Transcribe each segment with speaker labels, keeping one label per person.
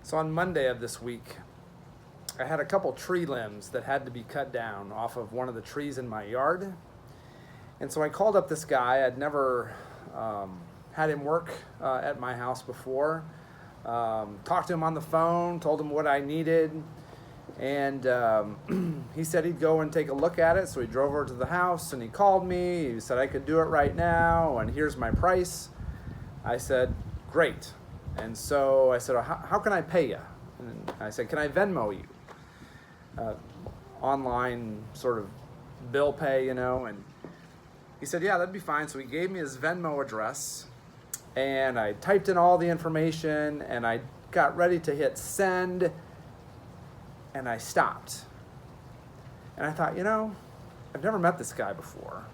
Speaker 1: So on Monday of this week, I had a couple tree limbs that had to be cut down off of one of the trees in my yard. And so I called up this guy. I'd never had him work at my house before. Talked to him on the phone, told him what I needed. And he said he'd go and take a look at it. So he drove over to the house and he called me. He said I could do it right now and here's my price. I said, great. And so I said, well, how can I pay you? And I said, can I Venmo you? Online sort of bill pay, and he said, yeah, that'd be fine. So he gave me his Venmo address and I typed in all the information and I got ready to hit send and I stopped. And I thought, I've never met this guy before.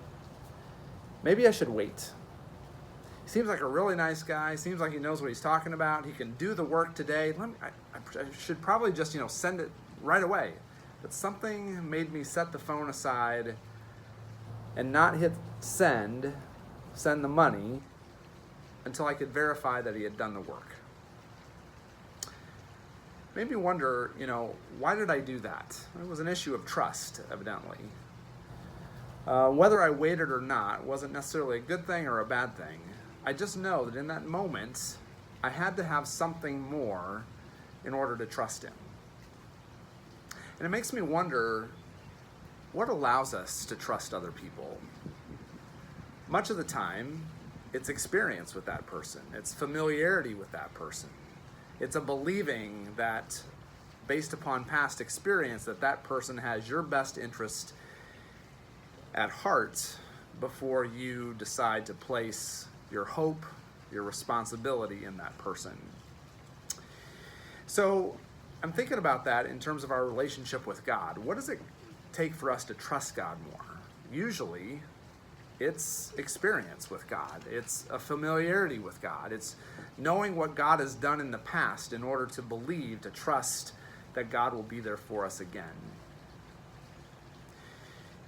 Speaker 1: Maybe I should wait. He seems like a really nice guy. Seems like he knows what he's talking about. He can do the work today. I should probably just, send it right away. But something made me set the phone aside and not hit send the money, until I could verify that he had done the work. Made me wonder, why did I do that? It was an issue of trust, evidently. Whether I waited or not wasn't necessarily a good thing or a bad thing. I just know that in that moment, I had to have something more in order to trust him. And it makes me wonder, what allows us to trust other people? Much of the time, it's experience with that person. It's familiarity with that person. It's a believing that, based upon past experience, that person has your best interest at heart before you decide to place your hope, your responsibility in that person. So I'm thinking about that in terms of our relationship with God. What does it take for us to trust God more? Usually, it's experience with God. It's a familiarity with God. It's knowing what God has done in the past in order to believe, to trust that God will be there for us again.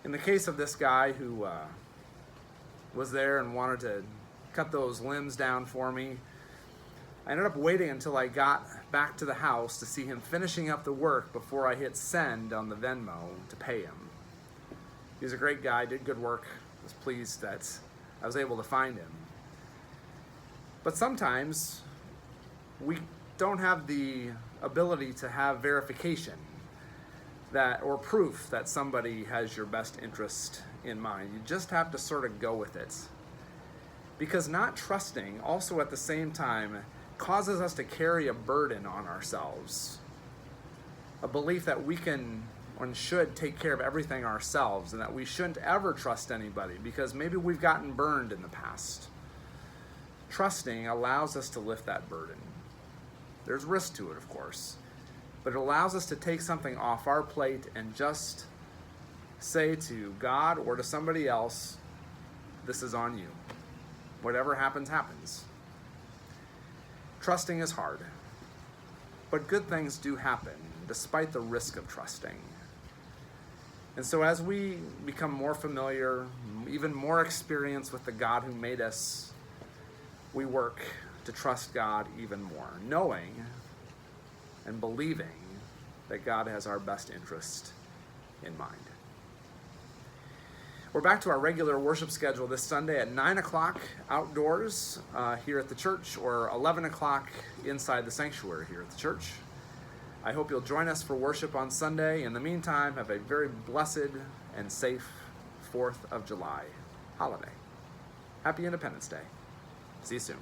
Speaker 1: In the case of this guy who was there and wanted to cut those limbs down for me, I ended up waiting until I got back to the house to see him finishing up the work before I hit send on the Venmo to pay him. He's a great guy, did good work. I was pleased that I was able to find him. But sometimes we don't have the ability to have verification or proof that somebody has your best interest in mind. You just have to sort of go with it. Because not trusting also at the same time causes us to carry a burden on ourselves. A belief that we can and should take care of everything ourselves and that we shouldn't ever trust anybody because maybe we've gotten burned in the past. Trusting allows us to lift that burden. There's risk to it, of course, but it allows us to take something off our plate and just say to God or to somebody else, this is on you. Whatever happens, happens. Trusting is hard, but good things do happen despite the risk of trusting. And so as we become more familiar, even more experienced with the God who made us, we work to trust God even more, knowing and believing that God has our best interest in mind. We're back to our regular worship schedule this Sunday at 9 o'clock outdoors here at the church, or 11 o'clock inside the sanctuary here at the church. I hope you'll join us for worship on Sunday. In the meantime, have a very blessed and safe 4th of July holiday. Happy Independence Day. See you soon.